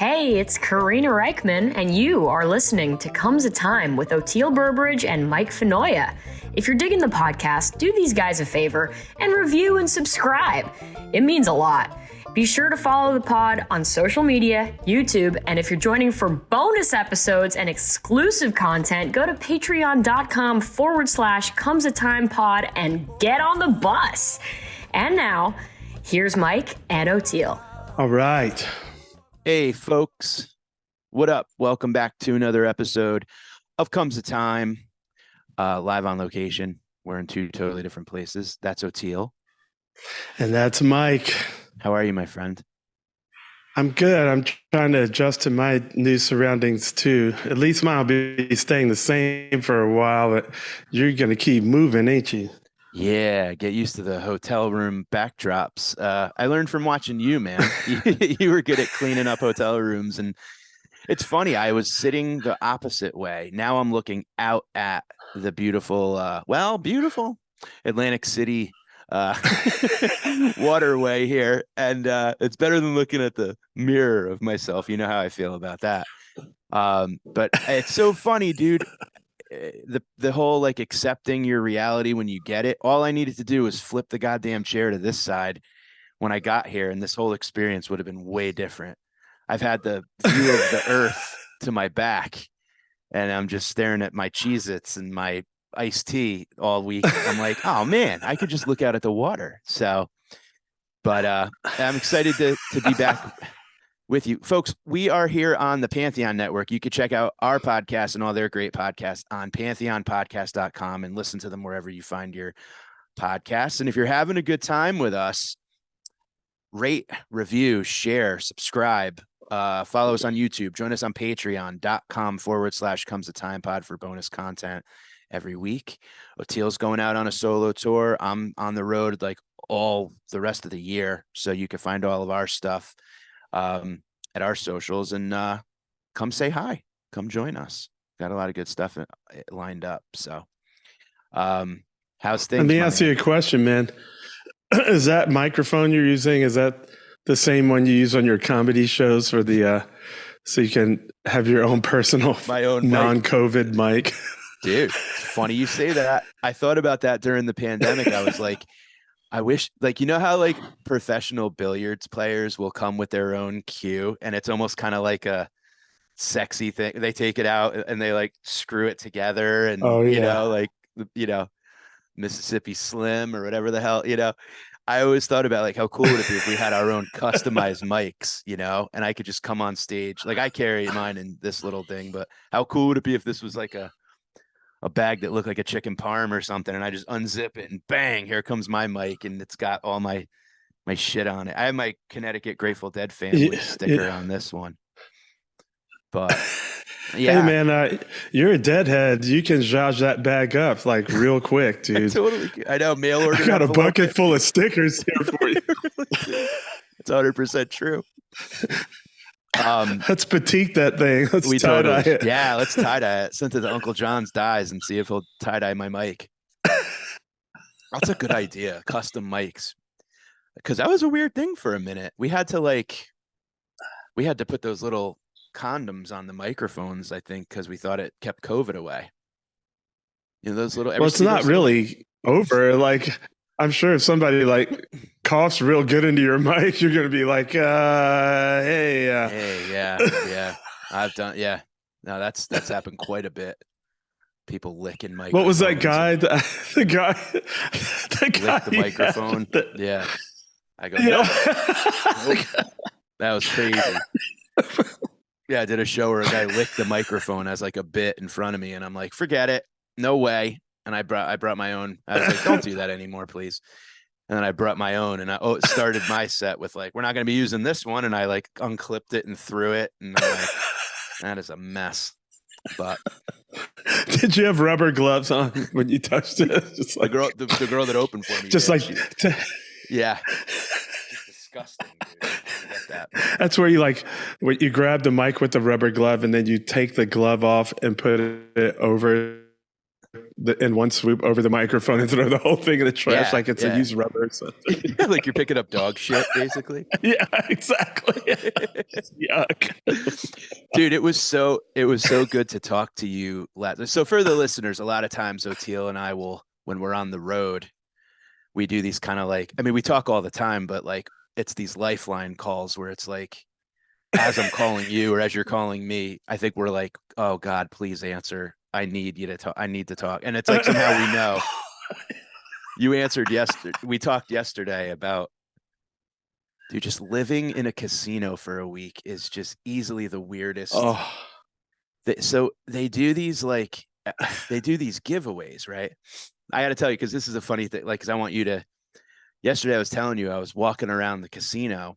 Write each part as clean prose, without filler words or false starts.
Hey, it's Karina Reichman, and you are listening to Comes a Time with Oteil Burbridge and Mike Fenoya. If you're digging the podcast, do these guys a favor and review and subscribe. It means a lot. Be sure to follow the pod on social media, YouTube, and if you're joining for bonus episodes and exclusive content, go to patreon.com/comesatimepod and get on the bus. And now, here's Mike and Oteil. All right. Hey, folks. What up? Welcome back to another episode of Comes a Time, live on location. We're in two totally different places. That's Oteil. And that's Mike. How are you, my friend? I'm good. I'm trying to adjust to my new surroundings too. At least mine will be staying the same for a while, but you're going to keep moving, ain't you? Yeah, get used to the hotel room backdrops. I learned from watching you, man. You were good at cleaning up hotel rooms. And it's funny, I was sitting the opposite way. Now I'm looking out at the beautiful, beautiful Atlantic City waterway here. And it's better than looking at the mirror of myself. You know how I feel about that. But it's so funny, dude. The whole like accepting your reality when you get it. All I needed to do was flip the goddamn chair to this side when I got here, and this whole experience would have been way different. I've had the view of the earth to my back, and I'm just staring at my Cheez-Its and my iced tea all week. I'm like, oh man, I could just look out at the water. So, but I'm excited to be back with you folks. We are here on the Pantheon Network. You can check out our podcast and all their great podcasts on pantheonpodcast.com and listen to them wherever you find your podcasts. And if you're having a good time with us, rate, review, share, subscribe, follow us on YouTube, join us on patreon.com/comesatimepod for bonus content every week. Oteil's going out on a solo tour. I'm on the road like all the rest of the year. So you can find all of our stuff at our socials, and come say hi, come join us. Got a lot of good stuff lined up. So how's things? Let me ask you a question, man. Is that microphone you're using, is that the same one you use on your comedy shows for the so you can have your own personal non-COVID mic? Dude, it's funny you say that. I thought about that during the pandemic. I was like, I wish, like, you know how like professional billiards players will come with their own cue, and it's almost kind of like a sexy thing. They take it out and they like screw it together, and Mississippi Slim or whatever the hell, I always thought about like how cool would it be if we had our own customized mics, and I could just come on stage. Like I carry mine in this little thing, but how cool would it be if this was like a bag that looked like a chicken parm or something, and I just unzip it and bang, here comes my mic, and it's got all my shit on it. I have my Connecticut Grateful Dead family sticker on this one. But yeah. Hey man, you're a deadhead. You can zhuzh that bag up like real quick, dude. Totally. I know, mail order. I got a bucket full of stickers here for you. It's 100% true. Let's batik that thing. Let's tie-dye it. Yeah, let's tie-dye it. Send it to Uncle John's Dyes and see if he'll tie-dye my mic. That's a good idea. Custom mics. Because that was a weird thing for a minute. We had to put those little condoms on the microphones, I think, because we thought it kept COVID away. Those little. Well, it's not really over. Like, I'm sure if somebody like coughs real good into your mic, you're going to be like, hey, yeah. I've done, yeah. No, that's happened quite a bit. People licking microphones. What was that guy? The guy licked the microphone. Yeah. I go, nope. That was crazy. Yeah, I did a show where a guy licked the microphone as like a bit in front of me, and I'm like, forget it. No way. And I brought my own. I was like, don't do that anymore, please. And then I brought my own, and I started my set with like, we're not going to be using this one. And I like unclipped it and threw it. And I'm like, that is a mess. But did you have rubber gloves on when you touched it? Just like the girl that opened for me. Just like, yeah. Just disgusting, dude. That. That's where you grab the mic with the rubber glove, and then you take the glove off and put it over in one swoop over the microphone and throw the whole thing in the trash like it's a used rubber. So. Like you're picking up dog shit, basically. Yeah, exactly. Yuck. Dude, it was so good to talk to you. So for the listeners, a lot of times Oteil and I will, when we're on the road, we do these kind of like, I mean, we talk all the time, but like it's these lifeline calls where it's like, as I'm calling you or as you're calling me, I think we're like, oh God, please answer. I need you to talk. I need to talk. And it's like, somehow we know. You answered yesterday. We talked yesterday about, dude, just living in a casino for a week is just easily the weirdest. Oh. So they do these like, they do these giveaways, right? I got to tell you, because this is a funny thing. Like, because I want you to, yesterday I was telling you, I was walking around the casino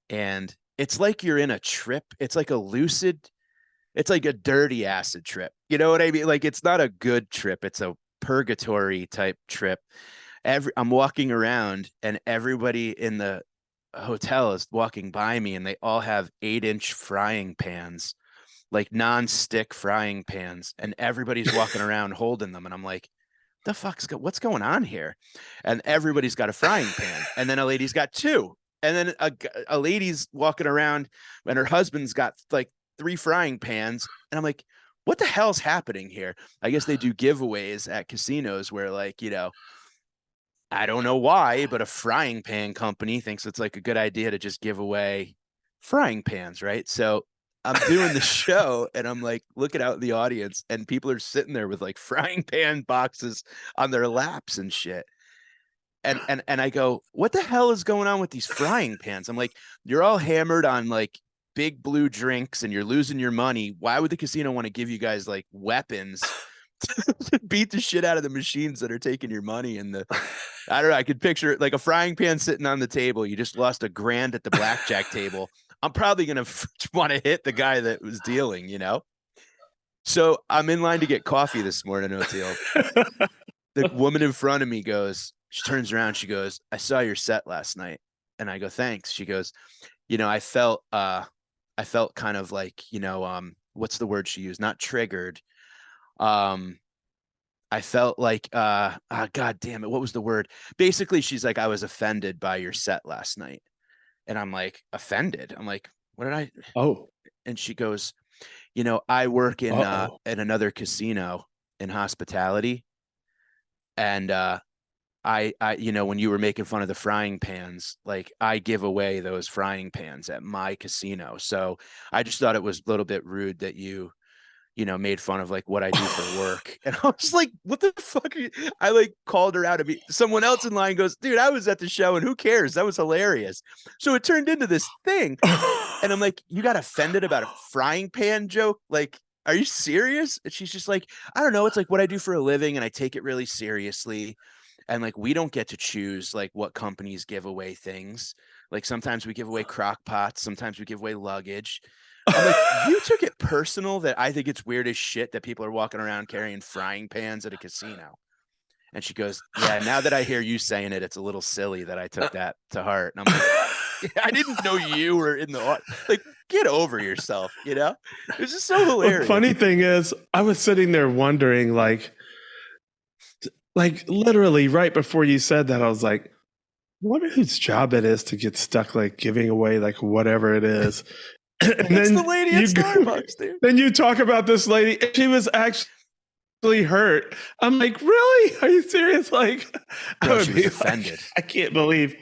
and it's like you're in a trip. It's like a dirty acid trip. You know what I mean? Like, it's not a good trip. It's a purgatory type trip. I'm walking around and everybody in the hotel is walking by me and they all have 8-inch frying pans, like non-stick frying pans. And everybody's walking around holding them. And I'm like, what's going on here? And everybody's got a frying pan. And then a lady's got 2. And then a lady's walking around and her husband's got like 3 frying pans. And I'm like, what the hell's happening here? I guess they do giveaways at casinos where, like, you know, I don't know why, but a frying pan company thinks it's like a good idea to just give away frying pans, right? So I'm doing the show and I'm like looking out in the audience and people are sitting there with like frying pan boxes on their laps and shit. And I go, what the hell is going on with these frying pans? I'm like, you're all hammered on like big blue drinks and you're losing your money. Why would the casino want to give you guys like weapons to beat the shit out of the machines that are taking your money? And I don't know, I could picture it like a frying pan sitting on the table. You just lost $1,000 at the blackjack table. I'm probably going to want to hit the guy that was dealing, you know? So I'm in line to get coffee this morning, Oteil. The woman in front of me she turns around, she goes, I saw your set last night. And I go, thanks. She goes, you know, I felt kind of like, you know, what's the word she used? Not triggered. I felt like, God damn it. What was the word? Basically, she's like, I was offended by your set last night. And I'm like, offended? I'm like, what did I? Oh. And she goes, you know, I work in another casino in hospitality. And, I, you know, when you were making fun of the frying pans, like I give away those frying pans at my casino. So I just thought it was a little bit rude that you know, made fun of like what I do for work. And I was like, what the fuck? I like called her out. Someone else in line goes, dude, I was at the show and who cares? That was hilarious. So it turned into this thing. And I'm like, you got offended about a frying pan joke? Like, are you serious? And she's just like, I don't know. It's like what I do for a living and I take it really seriously. And like, we don't get to choose like what companies give away things. Like sometimes we give away crock pots. Sometimes we give away luggage. I'm like, you took it personal that I think it's weird as shit that people are walking around carrying frying pans at a casino. And she goes, yeah, now that I hear you saying it, it's a little silly that I took that to heart. And I'm like, I didn't know you were in the, like, get over yourself, you know? It's just so hilarious. The funny thing is, I was sitting there wondering, like literally right before you said that, I was like, I wonder whose job it is to get stuck like giving away like whatever it is. And it's the lady at Starbucks, dude. Then you talk about this lady. She was actually hurt. I'm like, really? Are you serious? Like, no, she was offended. Like, I can't believe.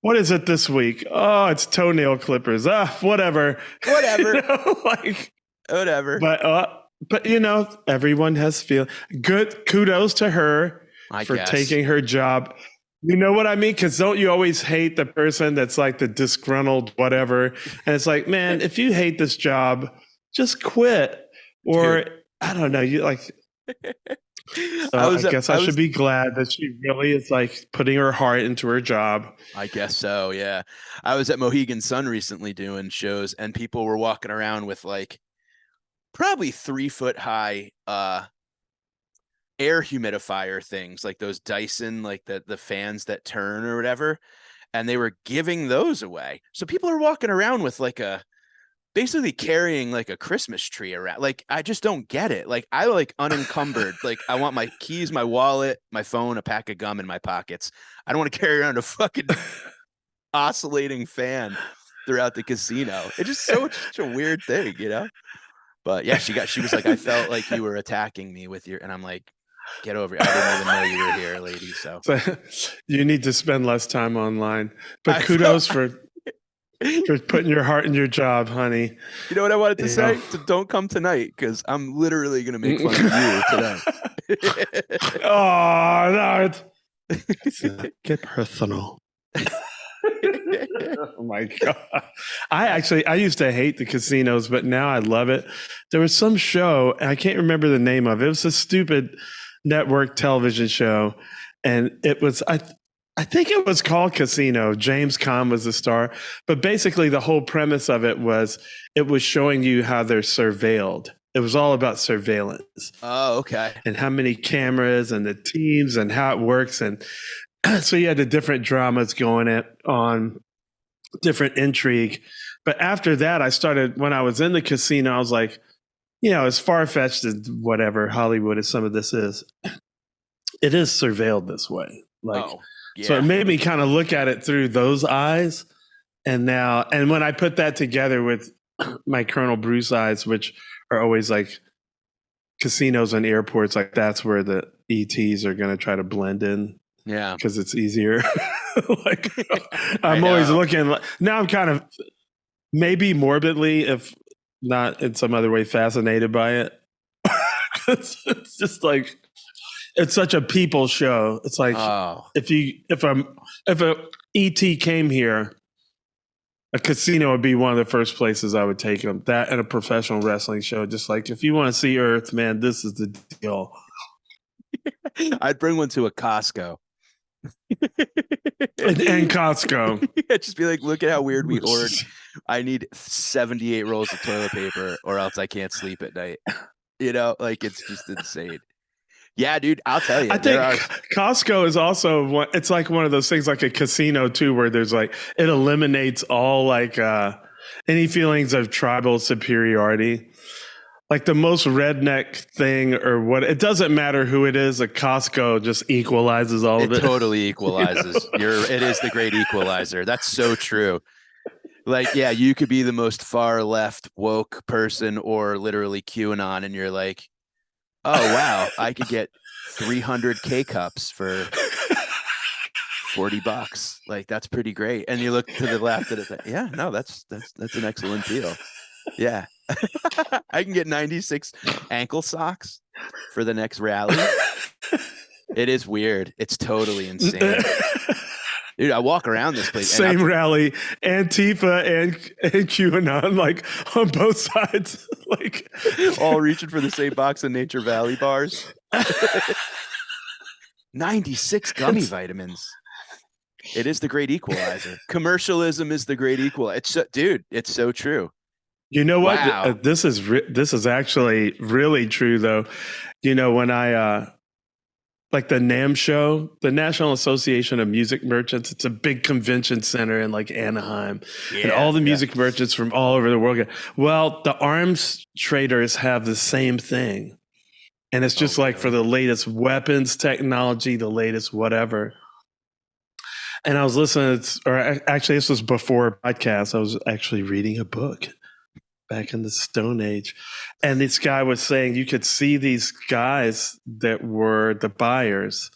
What is it this week? Oh, it's toenail clippers. Whatever. Whatever. You know, like, whatever. But you know, everyone has good. Kudos to her for taking her job. You know what I mean? Because don't you always hate the person that's like the disgruntled whatever? And it's like, man, if you hate this job, just quit. Or dude. I don't know. You like. So I guess I should be glad that she really is like putting her heart into her job. I guess so. Yeah. I was at Mohegan Sun recently doing shows and people were walking around with like probably 3-foot high air humidifier things, like those Dyson, like the fans that turn or whatever. And they were giving those away. So people are walking around with like a basically carrying like a Christmas tree around. Like, I just don't get it. Like, I like unencumbered. Like, I want my keys, my wallet, my phone, a pack of gum in my pockets. I don't want to carry around a fucking oscillating fan throughout the casino. It's just such a weird thing, you know? But yeah, she was like, I felt like you were attacking me with your, and I'm like, get over it. I didn't even know you were here, lady. So you need to spend less time online. But kudos for putting your heart in your job, honey. You know what I wanted to say? So don't come tonight, because I'm literally going to make fun of you today. Oh, no. Get personal. Oh, my God. I used to hate the casinos, but now I love it. There was some show, I can't remember the name of it. It was a stupid network television show. And it was, I think it was called Casino. James Caan was the star. But basically, the whole premise of it was showing you how they're surveilled. It was all about surveillance. Oh, okay. And how many cameras and the teams and how it works. And so you had the different dramas going on, different intrigue. But after that, I started, when I was in the casino, I was like, as far-fetched as whatever Hollywood as some of this is, it is surveilled this way. Like, yeah. So it made me kind of look at it through those eyes. And when I put that together with my Colonel Bruce eyes, which are always like casinos and airports, like that's where the ETs are going to try to blend in. Yeah. Because it's easier. Like, I'm always looking. Now I'm kind of maybe morbidly, if not in some other way, fascinated by it. It's just like, it's such a people show. It's like, if a ET came here, a casino would be one of the first places I would take them. That and a professional wrestling show. Just like, if you want to see Earth, man, this is the deal. I'd bring one to a Costco. and Costco. Yeah, just be like, look at how weird we hoard. I need 78 rolls of toilet paper, or else I can't sleep at night. Like, it's just insane. Yeah, dude, I'll tell you. I think Costco is also it's like one of those things, like a casino too, where there's like, it eliminates all like any feelings of tribal superiority. Like the most redneck thing or what, it doesn't matter who it is. A Costco just equalizes all of it. It totally equalizes. It is the great equalizer. That's so true. Like, yeah, you could be the most far left woke person or literally QAnon, and you're like, oh, wow, I could get 300 K-cups for $40. Like, that's pretty great. And you look to the left and it's like, yeah, no, that's an excellent deal. Yeah. I can get 96 ankle socks for the next rally. It is weird. It's totally insane. Dude, I walk around this place. Same rally, Antifa and QAnon, like on both sides, like all reaching for the same box of Nature Valley bars. 96 gummy vitamins. It is the great equalizer. Commercialism is the great equalizer. It's so true. You know what? Wow. This is actually really true, though. When I like the NAMM show, the National Association of Music Merchants, it's a big convention center in like Anaheim, and all the music merchants from all over the world. Well, the arms traders have the same thing, and it's just for the latest weapons technology, the latest whatever. And I was listening, actually, this was before a podcast. I was actually reading a book back in the Stone Age. And this guy was saying you could see these guys that were the buyers,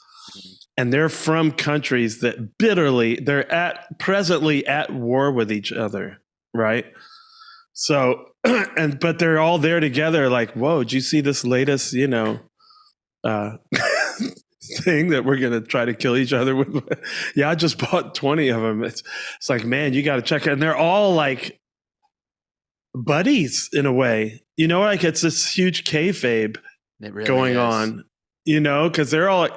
and they're from countries that they're presently at war with each other, right? So, but they're all there together like, whoa, did you see this latest, thing that we're going to try to kill each other with? Yeah, I just bought 20 of them. It's like, man, you got to check it. And they're all like buddies in a way, like it's this huge kayfabe going on, because they're all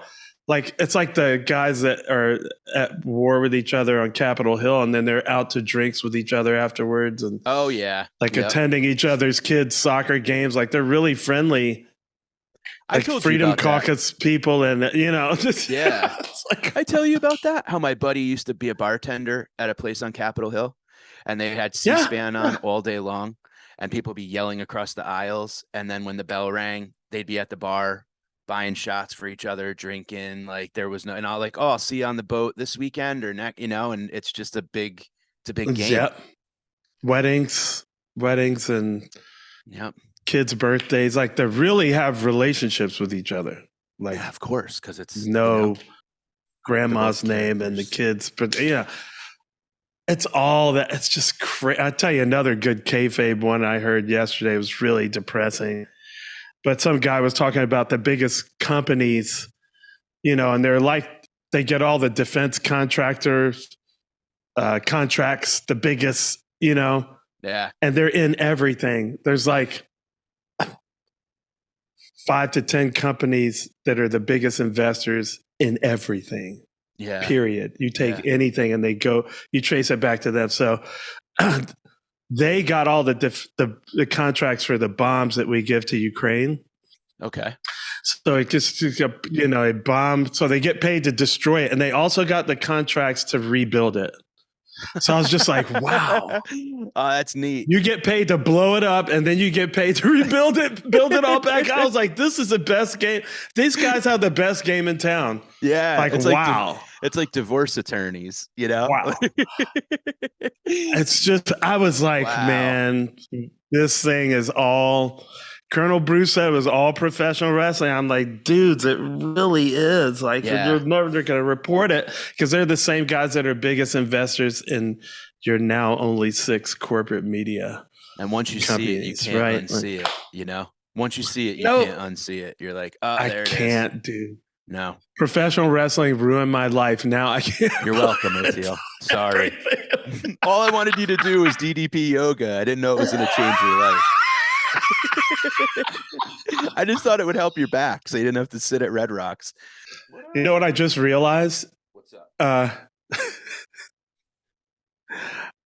like, it's like the guys that are at war with each other on Capitol Hill, and then they're out to drinks with each other afterwards, and attending each other's kids' soccer games. Like, they're really friendly. I like told Freedom you about Caucus that. People, and just it's like, I tell you about that, how my buddy used to be a bartender at a place on Capitol Hill, and they had C-SPAN on all day long. and people be yelling across the aisles. And then when the bell rang, they'd be at the bar buying shots for each other, drinking. Like there was no, and I'll see you on the boat this weekend or next, and it's just a big game. Yep. Weddings and yep. kids' birthdays. Like they really have relationships with each other. Like, yeah, of course, because it's grandma's name and the kids, but it's all that. It's just crazy. I'll tell you another good kayfabe one I heard yesterday. Was really depressing. But some guy was talking about the biggest companies, and they're like, they get all the defense contractors, contracts, the biggest, Yeah. And they're in everything. There's like 5 to 10 companies that are the biggest investors in everything. Yeah. Period. You take anything and you trace it back to them. So they got all the contracts for the bombs that we give to Ukraine. Okay. So it just, a bomb. So they get paid to destroy it. And they also got the contracts to rebuild it. So I was just like, wow. Oh, that's neat. You get paid to blow it up and then you get paid to rebuild it, build it all back. I was like, this is the best game. These guys have the best game in town. Yeah. Like, wow. It's like divorce attorneys, Wow. It's just, I was like, man, this thing is all, Colonel Bruce said it was all professional wrestling. I'm like, dudes, it really is. Like, they're going to report it because they're the same guys that are biggest investors in your now only 6 corporate media. And once you see it, you can't unsee it, Once you see it, you can't unsee it. You're like, oh, there it is. I can't, dude. No. Professional wrestling ruined my life. Now I can't. You're welcome, Oteil. Sorry. All I wanted you to do was DDP yoga. I didn't know it was going to change your life. I just thought it would help your back so you didn't have to sit at Red Rocks. You know what I just realized? What's up?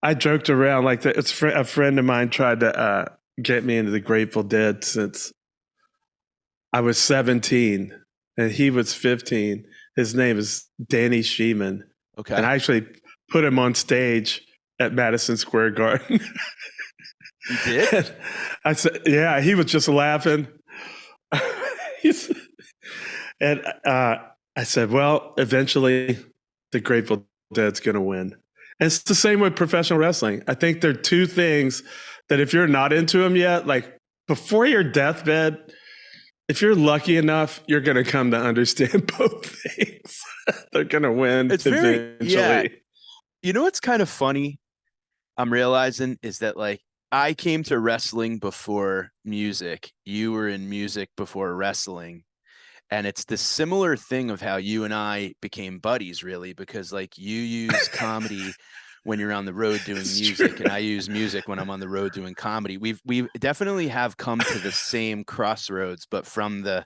I joked around like that. It's a friend of mine tried to get me into the Grateful Dead since I was 17 and he was 15. His name is Danny Sheeman. Okay. And I actually put him on stage at Madison Square Garden. You did? I said, yeah, he was just laughing. And I said, well, eventually the Grateful Dead's going to win. And it's the same with professional wrestling. I think there are 2 things that if you're not into them yet, like before your deathbed, if you're lucky enough, you're going to come to understand both things. They're going to win eventually. You know what's kind of funny? I'm realizing is that like I came to wrestling before music. You were in music before wrestling. And it's the similar thing of how you and I became buddies, really, because like you use comedy when you're on the road doing music, and I use music when I'm on the road doing comedy. We definitely have come to the same crossroads, but from the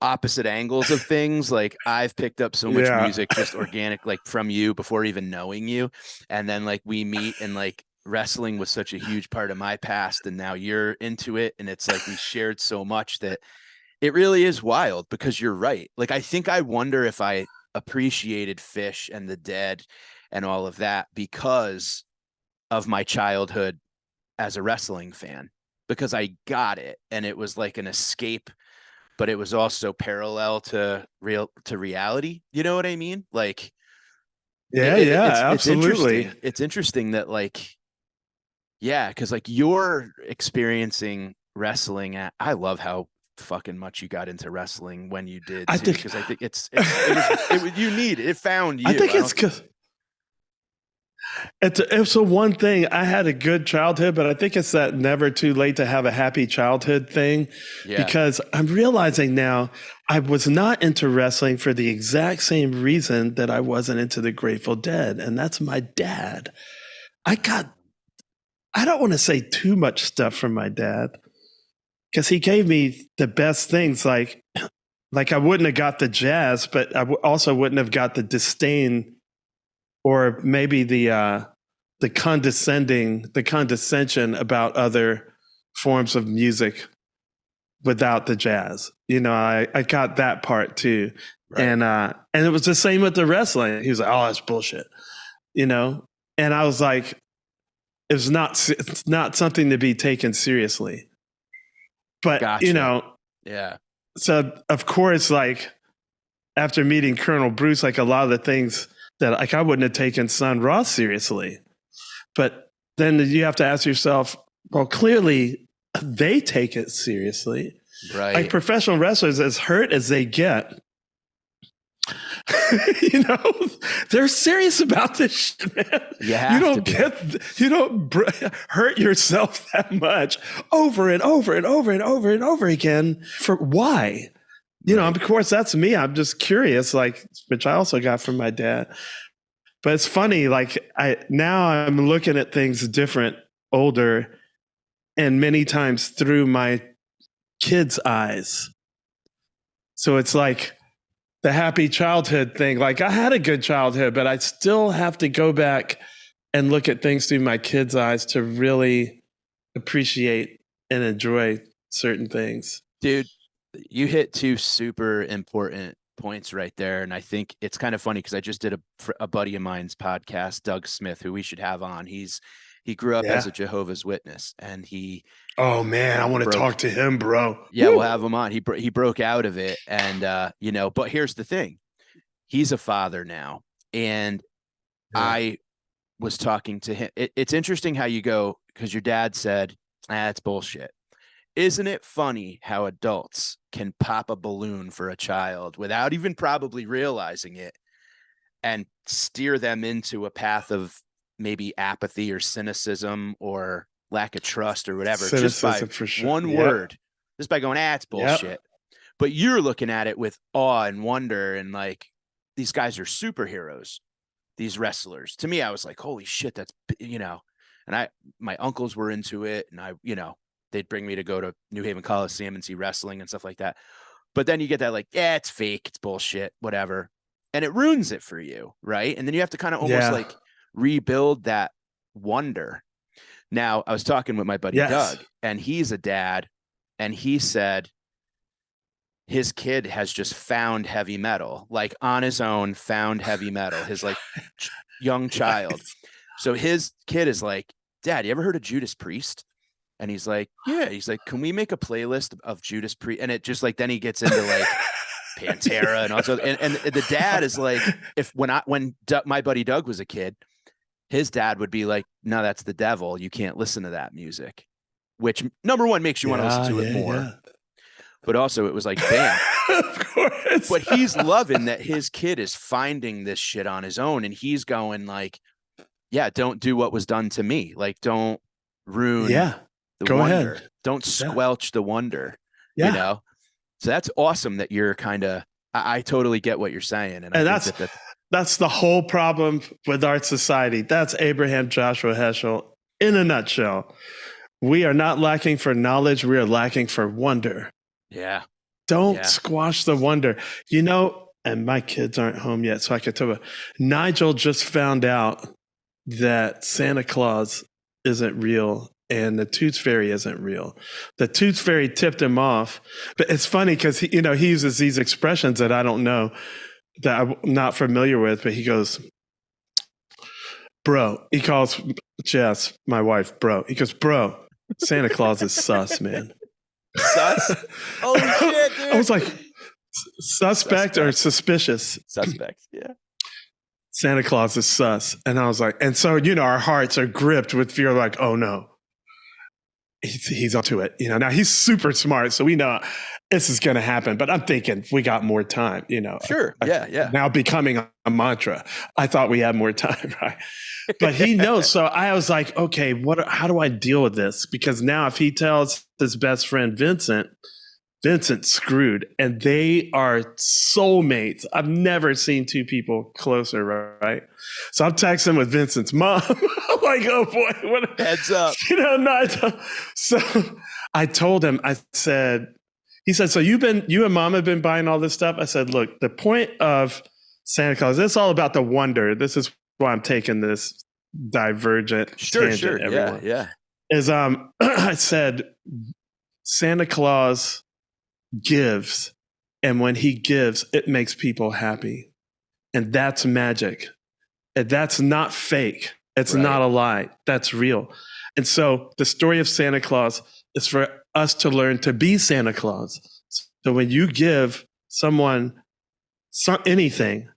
opposite angles of things. Like I've picked up so much music just organic, like from you before even knowing you, and then like we meet and like wrestling was such a huge part of my past, and now you're into it, and it's like we shared so much that it really is wild. Because you're right. Like I wonder if I appreciated Fish and the Dead and all of that because of my childhood as a wrestling fan, because I got it and it was like an escape, but it was also parallel to reality. You know what I mean? Like, absolutely. It's interesting that like, cause like you're experiencing wrestling I love how fucking much you got into wrestling when you did, because I think it found you. I think it's because it's a one thing. I had a good childhood, but I think it's that never too late to have a happy childhood thing. Yeah. Because I'm realizing now I was not into wrestling for the exact same reason that I wasn't into the Grateful Dead, and that's my dad. I don't want to say too much stuff from my dad, because he gave me the best things. Like I wouldn't have got the jazz, but I also wouldn't have got the disdain, or maybe the condescension about other forms of music without the jazz. You know, I got that part too. Right. And it was the same with the wrestling. He was like, oh, that's bullshit. You know? And I was like, it's not something to be taken seriously. But Gotcha. Yeah. So of course, like after meeting Colonel Bruce, like a lot of the things that like I wouldn't have taken Sun Ra seriously. But then you have to ask yourself, well, clearly they take it seriously. Right. Like professional wrestlers, as hurt as they get, they're serious about this shit, man. You don't hurt yourself that much over and over and over and over and over again for why? Of course, that's me. I'm just curious, like, which I also got from my dad. But it's funny, like now I'm looking at things different, older, and many times through my kids' eyes. So it's like the happy childhood thing. Like I had a good childhood, but I still have to go back and look at things through my kids' eyes to really appreciate and enjoy certain things. Dude, you hit two super important points right there. And I think it's kind of funny because I just did a buddy of mine's podcast, Doug Smith, who we should have on. He grew up as a Jehovah's Witness, and oh man, I want to talk to him, bro. Yeah, we'll have him on. He broke out of it, and but here's the thing. He's a father now, and I was talking to him. It's interesting how you go, because your dad said, it's bullshit. Isn't it funny how adults can pop a balloon for a child without even probably realizing it and steer them into a path of maybe apathy or cynicism or lack of trust or whatever, cynicism, just by one word, just by going, it's bullshit. But you're looking at it with awe and wonder, and like, these guys are superheroes, these wrestlers. To me, I was like, holy shit, that's, and my uncles were into it, and they'd bring me to go to New Haven Coliseum and see wrestling and stuff like that. But then you get that like, it's fake, it's bullshit, whatever. And it ruins it for you, right? And then you have to kind of almost like rebuild that wonder. Now, I was talking with my buddy Doug, and he's a dad, and he said his kid has just found heavy metal, like on his own, found heavy metal, his like young child. So his kid is like, Dad, you ever heard of Judas Priest? And he's like, yeah. He's like, can we make a playlist of Judas Priest? And it just like, then he gets into like Pantera and also, and the dad is like, when my buddy Doug was a kid, his dad would be like, no, that's the devil. You can't listen to that music, which number one makes you want to listen to it more. Yeah. But also it was like, damn, of course. But he's loving that his kid is finding this shit on his own. And he's going like, yeah, don't do what was done to me. Like, don't ruin the wonder. Ahead. Don't squelch the wonder, So that's awesome that you're kind of, I totally get what you're saying. And that's the whole problem with our society. That's Abraham Joshua Heschel in a nutshell. We are not lacking for knowledge. We are lacking for wonder. Yeah. Don't squash the wonder. And my kids aren't home yet, so I can tell you. Nigel just found out that Santa Claus isn't real and the Tooth Fairy isn't real. The Tooth Fairy tipped him off. But it's funny because he uses these expressions that I don't know, that I'm not familiar with, but he goes, bro. He calls Jess, my wife, bro. He goes, bro, Santa Claus is sus, man. Sus? Holy shit, dude. I was like, suspect or suspicious? Suspect, yeah. Santa Claus is sus. And I was like, and so, our hearts are gripped with fear, like, oh no, he's onto it. Now he's super smart. So we know this is going to happen, but I'm thinking we got more time, Sure. Yeah. Now becoming a mantra. I thought we had more time, right? But he knows. So I was like, okay, how do I deal with this? Because now if he tells his best friend, Vincent's screwed, and they are soulmates. I've never seen two people closer, right? So I'm texting with Vincent's mom. I'm like, oh boy, what heads up. So I told him, he said, so you and mom have been buying all this stuff? I said, look, the point of Santa Claus, it's all about the wonder. This is why I'm taking this divergent tangent. Sure. Everyone. Yeah. Is I said, Santa Claus gives, and when he gives, it makes people happy, and that's magic, and that's not fake. It's not a lie. That's real. And so the story of Santa Claus is for us to learn to be Santa Claus. So when you give someone anything,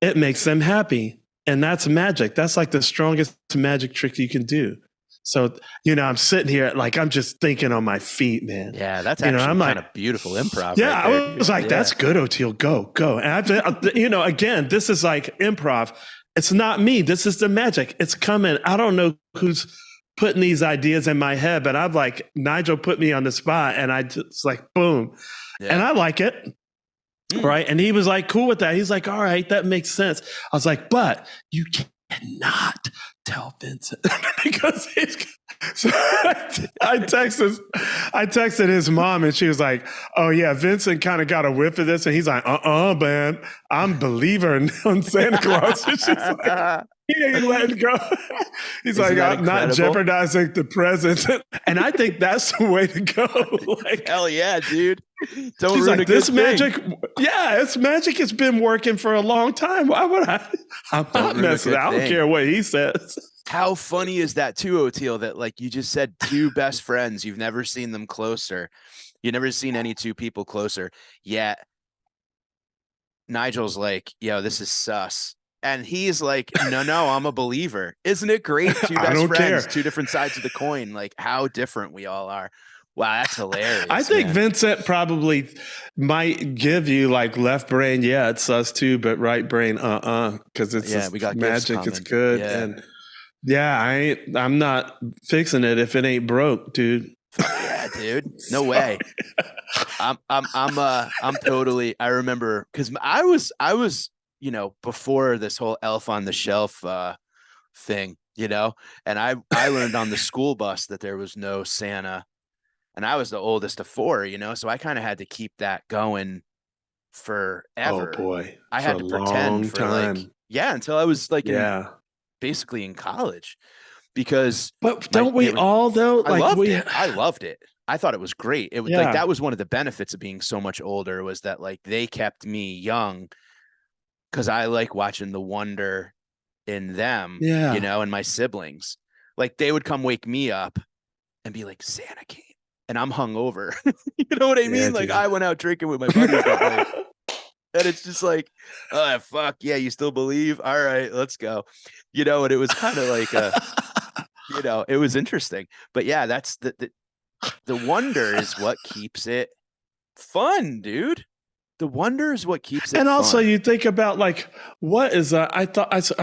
it makes them happy. And that's magic. That's like the strongest magic trick you can do. So, I'm sitting here like I'm just thinking on my feet, man. Yeah, that's actually kind of beautiful improv. Yeah, right there. I was like, that's good, Oteil. Go. And again, this is like improv. It's not me. This is the magic. It's coming. I don't know who's putting these ideas in my head, but I've like, Nigel put me on the spot and I just like, boom. Yeah. And I like it. Right. And he was like, cool with that. He's like, all right, that makes sense. I was like, but you cannot tell Vincent because so I texted his mom and she was like, oh yeah, Vincent kind of got a whiff of this. And he's like, man, I'm a believer on Santa Claus. And she's like, he ain't letting go. He's like, I'm not jeopardizing the presents. And I think that's the way to go. Like, hell yeah, dude. Don't ruin ruin like, this magic. Yeah, this magic has been working for a long time. Why would I? I'm not messing. I don't care what he says. How funny is that too, Oteil, that like you just said two best friends, you've never seen them closer. You've never seen any two people closer. Yet Nigel's like, yo, this is sus. And he's like, no, I'm a believer. Isn't it great? Two best friends, two different sides of the coin. Like how different we all are. Wow, that's hilarious. I think Vincent probably might give you like left brain, yeah, it's us too, but right brain, because it's we got magic, it's good. Yeah. And yeah, I'm not fixing it if it ain't broke, dude. Yeah, dude. No way. I'm totally, I remember because I was, before this whole elf on the shelf thing, and I learned on the school bus that there was no Santa. And I was the oldest of four, so I kind of had to keep that going forever. Oh boy. I had to pretend for time. Until I was like basically in college. Because but don't we all though? I loved it. I thought it was great. It was like that was one of the benefits of being so much older was that like they kept me young because I like watching the wonder in them, and my siblings. Like they would come wake me up and be like, Santa came. And I'm hungover. You know what I mean? Yeah, like dude. I went out drinking with my buddies that night. And it's just like, oh, fuck. Yeah, you still believe? All right, let's go. And it was kind of like, it was interesting. But yeah, that's the wonder is what keeps it fun, dude. The wonder is what keeps it and fun. Also you think about like, what is I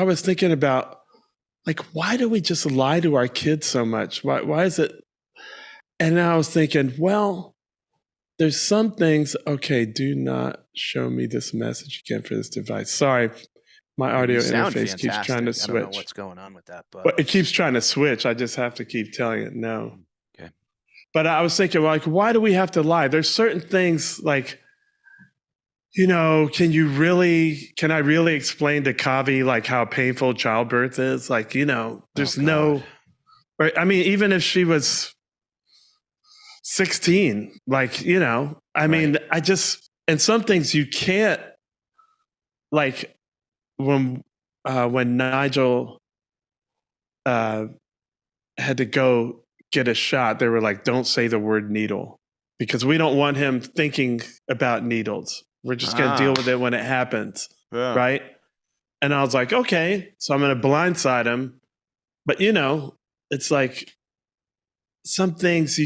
was thinking about like, why do we just lie to our kids so much? Why is it? And I was thinking, well, there's some things. Okay, do not show me this message again for this device. Sorry, my audio interface keeps trying to switch. I don't know what's going on with that, but it keeps trying to switch. I just have to keep telling it no. Okay. But I was thinking, like, why do we have to lie? There's certain things like, can I really explain to Kavi like how painful childbirth is? Like, there's no. Right? I mean, even if she was 16, like, I mean, I just, and some things you can't, like when Nigel had to go get a shot, they were like, don't say the word needle because we don't want him thinking about needles. We're just going to deal with it when it happens. Yeah. Right. And I was like, okay, so I'm going to blindside him. But, it's like some things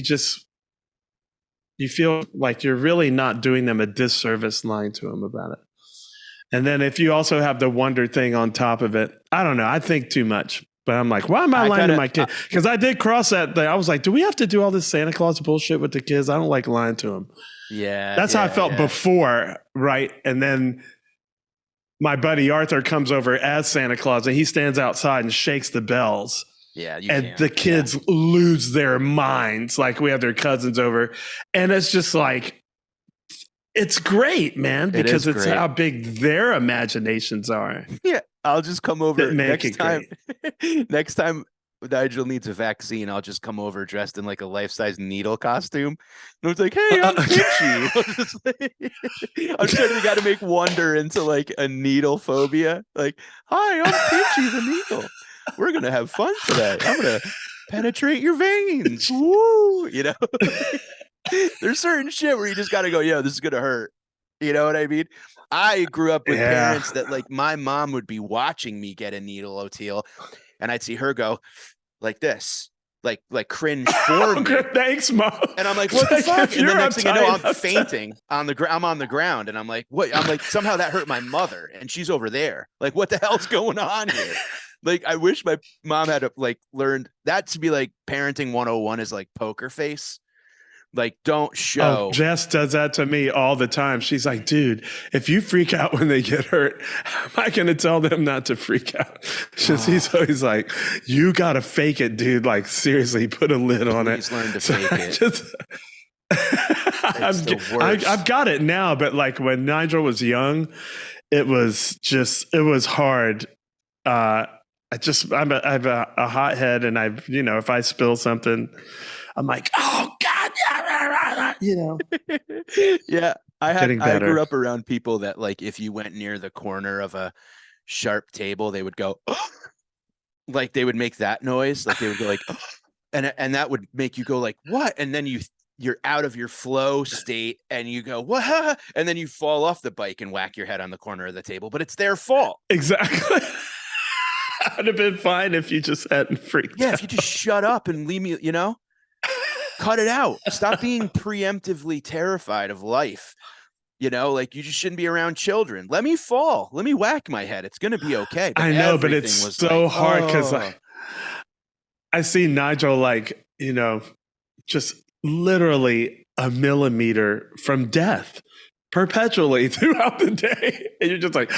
you feel like you're really not doing them a disservice lying to them about it. And then if you also have the wonder thing on top of it, I don't know. I think too much. But I'm like, why am I lying to my kid? Because I did cross that thing. I was like, do we have to do all this Santa Claus bullshit with the kids? I don't like lying to them. Yeah. That's how I felt before, right? And then my buddy Arthur comes over as Santa Claus and he stands outside and shakes the bells. Yeah, the kids lose their minds. Like we have their cousins over, and it's just like, it's great, man, because it's how big their imaginations are. Yeah, I'll just come over next time. Next time Nigel needs a vaccine, I'll just come over dressed in like a life-size needle costume. And it's like, hey, I'm Pinchy. I'm sure they got to make wonder into like a needle phobia. Like, hi, I'm Pinchy the needle. we're going to have fun today. I'm going to penetrate your veins. Woo! You know, there's certain shit where you just got to go, yo, this is going to hurt. You know what I mean? I grew up with parents that like my mom would be watching me get a needle, Oteil, and I'd see her go like this. Like cringe for me. Thanks, Mom. And I'm like, what the fuck? And the next thing I know, I'm fainting on the ground. I'm on the ground, and I'm like, what? I'm like, somehow that hurt my mother, and she's over there. Like, what the hell's going on here? Like, I wish my mom had like learned that to be like parenting 101 is like poker face. Like, don't show. Oh, Jess does that to me all the time. She's like, dude, if you freak out when they get hurt, how am I going to tell them not to freak out? He's always like, you got to fake it, dude. Like, seriously, put a lid on it. Learn to fake it. I've got it now, but like when Nigel was young, it was hard. I'm a hothead, and if I spill something, I'm like, oh God, Yeah, I grew up around people that like if you went near the corner of a sharp table, they would go, oh! Like they would make that noise, like they would go like, oh! and that would make you go like, what? And then you're out of your flow state, and you go, what? And then you fall off the bike and whack your head on the corner of the table, but it's their fault. Exactly. I'd have been fine if you just hadn't freaked out. If you just shut up and leave me, cut it out. Stop being preemptively terrified of life. Like you just shouldn't be around children. Let me fall. Let me whack my head. It's going to be okay. But I know, but it's so hard because I see Nigel like, just literally a millimeter from death perpetually throughout the day. And you're just like,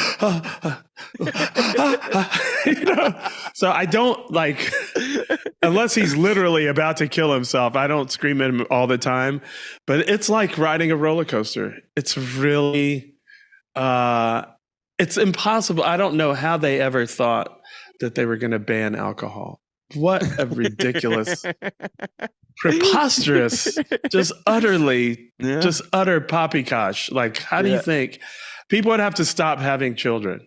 So I don't like, unless he's literally about to kill himself, I don't scream at him all the time, but it's like riding a roller coaster. It's really, it's impossible. I don't know how they ever thought that they were going to ban alcohol. What a ridiculous, preposterous, just utter poppycock. Like, how do you think people would have to stop having children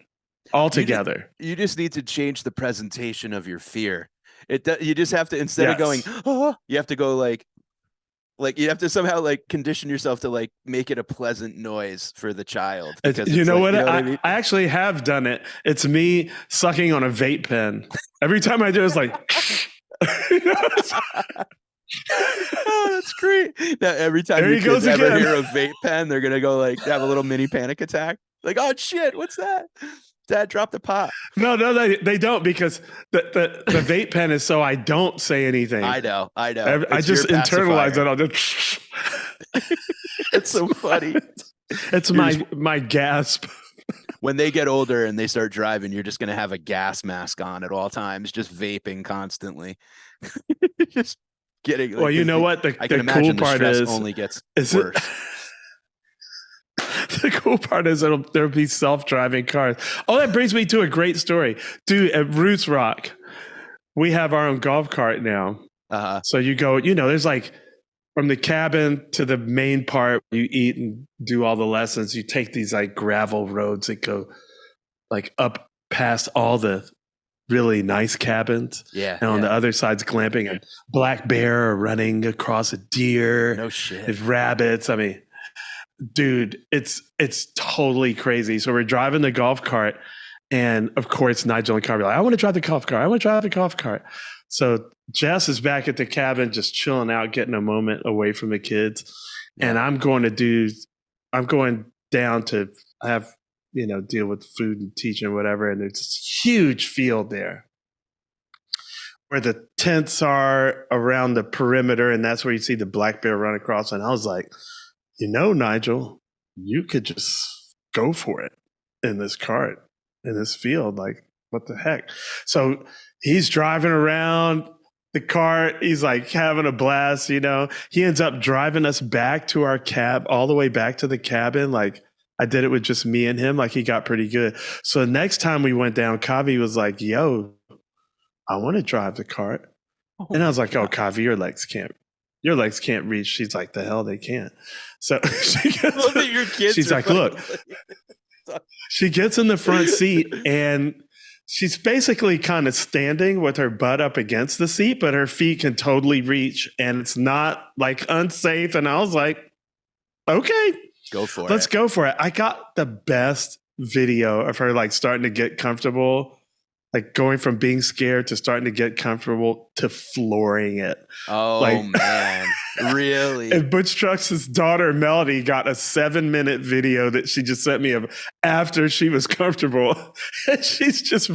altogether? You just need to change the presentation of your fear. You just have to, instead of going, oh, you have to go like you have to somehow like condition yourself to like make it a pleasant noise for the child. You know what? I actually have done it. It's me sucking on a vape pen. Every time I do, it's like, oh, that's great. Now, every time your kids ever hear a vape pen, they're going to go like have a little mini panic attack. Like, oh shit, what's that? Dad dropped the pot. No, they don't, because the vape pen is so I don't say anything. I know. I just internalize it. I'll just. It's so funny. It's my gasp. When they get older and they start driving, you're just going to have a gas mask on at all times, just vaping constantly. Just kidding. Well, you know what? The cool part is only gets worse. The cool part is there'll be self-driving cars. Oh, that brings me to a great story. Dude, at Roots Rock, we have our own golf cart now. So you go, there's like from the cabin to the main part, you eat and do all the lessons. You take these like gravel roads that go like up past all the really nice cabins. Yeah. And on the other side's glamping, and black bear running across a deer. No shit. With rabbits. I mean, dude, it's totally crazy. So we're driving the golf cart, and of course Nigel and Kavi are like, I want to drive the golf cart. So Jess is back at the cabin, just chilling out, getting a moment away from the kids. And I'm going down to have, deal with food and teaching and whatever. And there's this huge field there where the tents are around the perimeter. And that's where you see the black bear run across. And I was like, Nigel, you could just go for it in this cart, in this field. Like, what the heck? So he's driving around the cart. He's like having a blast, He ends up driving us back to our cab, all the way back to the cabin. Like, I did it with just me and him. Like, he got pretty good. So next time we went down, Kavi was like, yo, I want to drive the cart. And I was like, oh, Kavi, your legs can't reach. She's like, the hell they can't. So she's like, look, she gets in the front seat, and she's basically kind of standing with her butt up against the seat, but her feet can totally reach, and it's not like unsafe. And I was like, okay, go for let's go for it. I got the best video of her like starting to get comfortable, like going from being scared to starting to get comfortable to flooring it. Oh, like, man. Really? And Butch Trucks' daughter, Melody, got a 7-minute video that she just sent me of after she was comfortable. And she's just,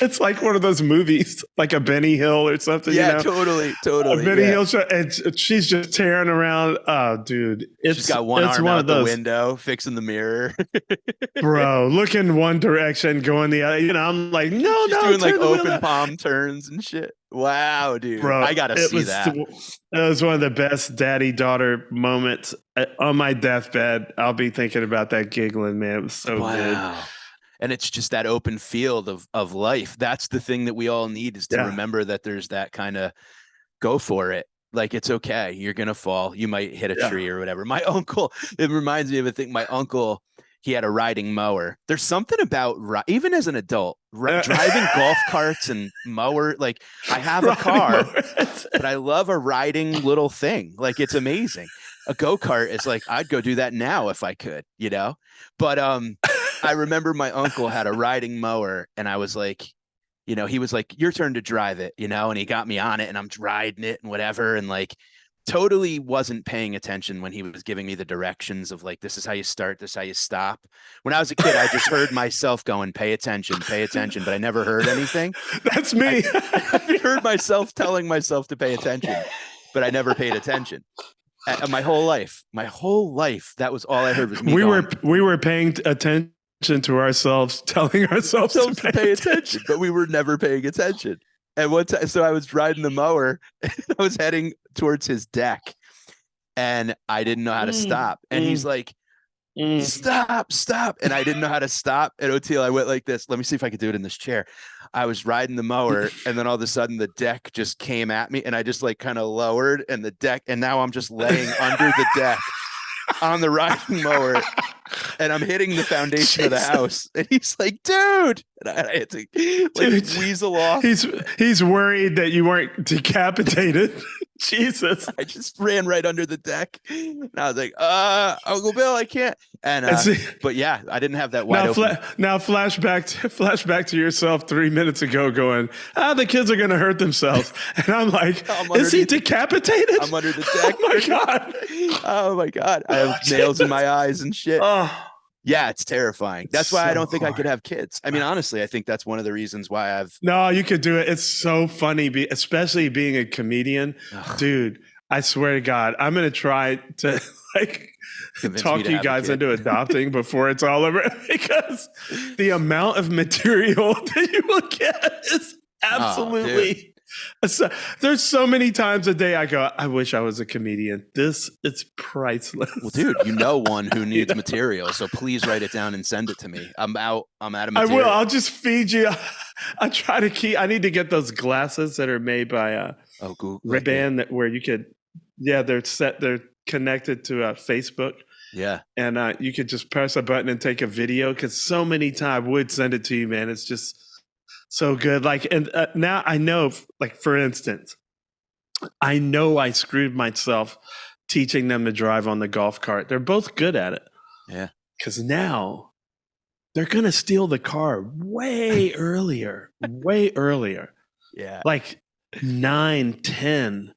it's like one of those movies, like a Benny Hill or something. Yeah, you know? totally. A Benny Hill show, and she's just tearing around. Oh, dude. She's got one arm out the window, fixing the mirror. Bro, looking one direction, going the other. You know, I'm like, she's doing like open palm turns and shit. Wow, dude. Bro, I got to see that. It was one of the best daddy-daughter moments. On my deathbed, I'll be thinking about that giggling, man. It was so good. And it's just that open field of life. That's the thing that we all need, is to remember that there's that kind of go for it. Like, it's okay. You're going to fall. You might hit a tree or whatever. My uncle, it reminds me of a thing. My uncle, he had a riding mower. There's something about, even as an adult, driving golf carts and mower. Like, I have a car, but I love a riding little thing. Like, it's amazing. A go-kart is like, I'd go do that now if I could, you know? But I remember my uncle had a riding mower, and I was like, you know, he was like, your turn to drive it, you know, and he got me on it, and I'm riding it and whatever. And like, totally wasn't paying attention when he was giving me the directions of like, this is how you start, this is how you stop. When I was a kid, I just heard myself going, pay attention, but I never heard anything. That's me. I heard myself telling myself to pay attention, but I never paid attention. My whole life, that was all I heard was me. We were paying attention to ourselves, telling ourselves to pay attention, but we were never paying attention. And one time, so I was riding the mower, and I was heading towards his deck, and I didn't know how to stop. And he's like, stop. And I didn't know how to stop. And Oteil, I went like this. Let me see if I could do it in this chair. I was riding the mower, and then all of a sudden the deck just came at me, and I just like kind of lowered, and the deck, and now I'm just laying under the deck on the riding mower, and I'm hitting the foundation of the house. And he's like, dude, and I had to like weasel off. He's worried that you weren't decapitated. Jesus. I just ran right under the deck, and I was like, Uncle Bill, I can't. And but yeah, I didn't have that wide open. Now flashback to yourself 3 minutes ago going, the kids are going to hurt themselves. And I'm like, is he decapitated? I'm under the deck. Oh my God. Oh my God. I have nails in my eyes and shit. Oh. Yeah, it's terrifying. That's why I don't think I could have kids. I mean, honestly, I think that's one of the reasons why No, you could do it. It's so funny, especially being a comedian. Dude, I swear to God, I'm going to try to like talk you guys into adopting before it's all over, because the amount of material that you will get is absolutely... So, there's so many times a day I go, I wish I was a comedian. It's priceless. Well, dude, you know one who needs material, so please write it down and send it to me. I'm out of material. I will. I'll just feed you. I try to keep. I need to get those glasses that are made by Ray-Ban, where you could. Yeah, they're connected to Facebook. Yeah, and you could just press a button and take a video. Because so many times I would send it to you, man. It's just so good. Like, and now I know, like, for instance, I know I screwed myself teaching them to drive on the golf cart. They're both good at it. Yeah. Because now they're going to steal the car way earlier. Yeah. Like 9, 10,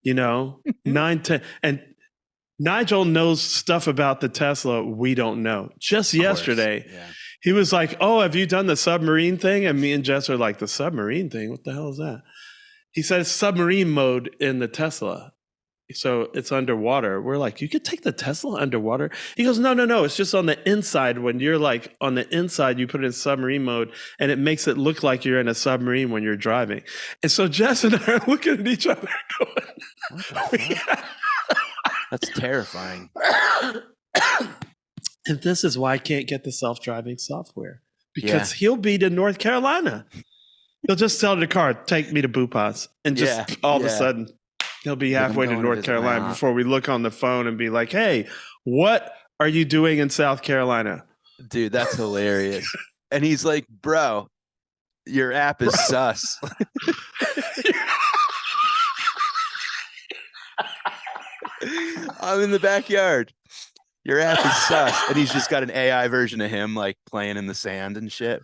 9, 10. And Nigel knows stuff about the Tesla we don't know. Just yesterday. Yeah. He was like, oh, have you done the submarine thing? And me and Jess are like, the submarine thing? What the hell is that? He says submarine mode in the Tesla. So it's underwater. We're like, you could take the Tesla underwater? He goes, no. It's just on the inside. When you're like on the inside, you put it in submarine mode, and it makes it look like you're in a submarine when you're driving. And so Jess and I are looking at each other going, that's terrifying. And this is why I can't get the self-driving software, because he'll be to North Carolina. He'll just tell the car, take me to Bupas. And just all of a sudden, he'll be halfway to North Carolina before we look on the phone and be like, hey, what are you doing in South Carolina? Dude, that's hilarious. And he's like, bro, your app is sus. I'm in the backyard. Your app is sus. And he's just got an AI version of him like playing in the sand and shit.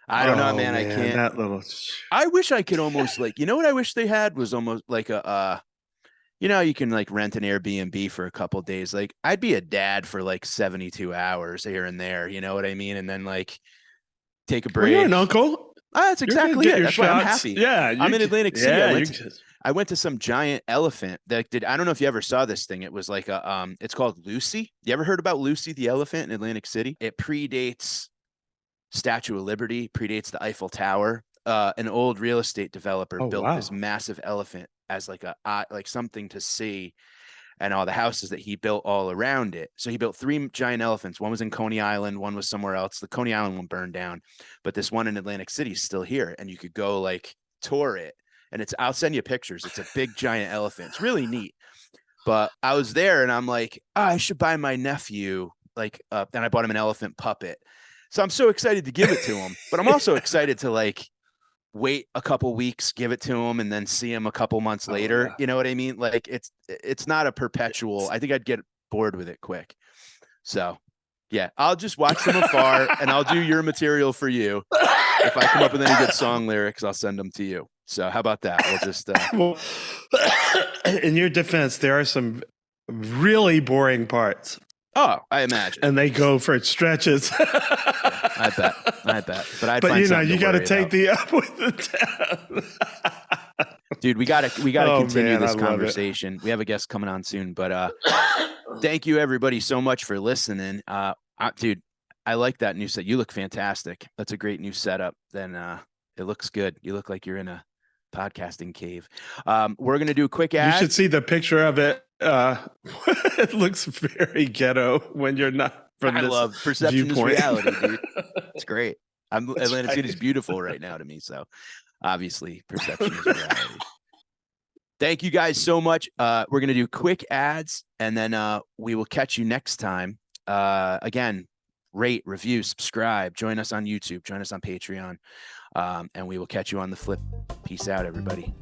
I don't know, man. I can't. That little. I wish I could almost like, you know what I wish they had was almost like you know, you can like rent an Airbnb for a couple of days. Like I'd be a dad for like 72 hours here and there. You know what I mean? And then like take a break. Well, you're an uncle. That's exactly it. That's why I'm happy. Yeah. I'm in Atlantic City. Yeah, I went to some giant elephant that did. I don't know if you ever saw this thing. It was like it's called Lucy. You ever heard about Lucy the elephant in Atlantic City? It predates Statue of Liberty, predates the Eiffel Tower. An old real estate developer built this massive elephant as like like something to see, and all the houses that he built all around it. So he built 3 giant elephants. One was in Coney Island, one was somewhere else. The Coney Island one burned down, but this one in Atlantic City is still here, and you could go like tour it. And I'll send you pictures. It's a big giant elephant. It's really neat. But I was there and I'm like, I should buy my nephew then I bought him an elephant puppet. So I'm so excited to give it to him, but I'm also excited to like wait a couple weeks, give it to him, and then see him a couple months later. Yeah. You know what I mean? Like it's not a perpetual. I think I'd get bored with it quick. So yeah, I'll just watch from afar and I'll do your material for you. If I come up with any good song lyrics, I'll send them to you. So how about that? We'll just well, in your defense, there are some really boring parts. Oh, I imagine. And they go for stretches. Yeah, I bet. But you know, you got to take the up with the down. Dude, we gotta continue this conversation. We have a guest coming on soon, but thank you everybody so much for listening. Dude, I like that new set. You look fantastic. That's a great new setup. Then it looks good. You look like you're in a podcasting cave. We're gonna do a quick ad. You should see the picture of it. It looks very ghetto when you're not from this love perception viewpoint. Is reality, dude. It's great. Atlantic City is beautiful right now to me. So obviously perception is reality. Thank you guys so much. We're gonna do quick ads and then we will catch you next time. Again, rate, review, subscribe, join us on YouTube, join us on Patreon. And we will catch you on the flip. Peace out, everybody.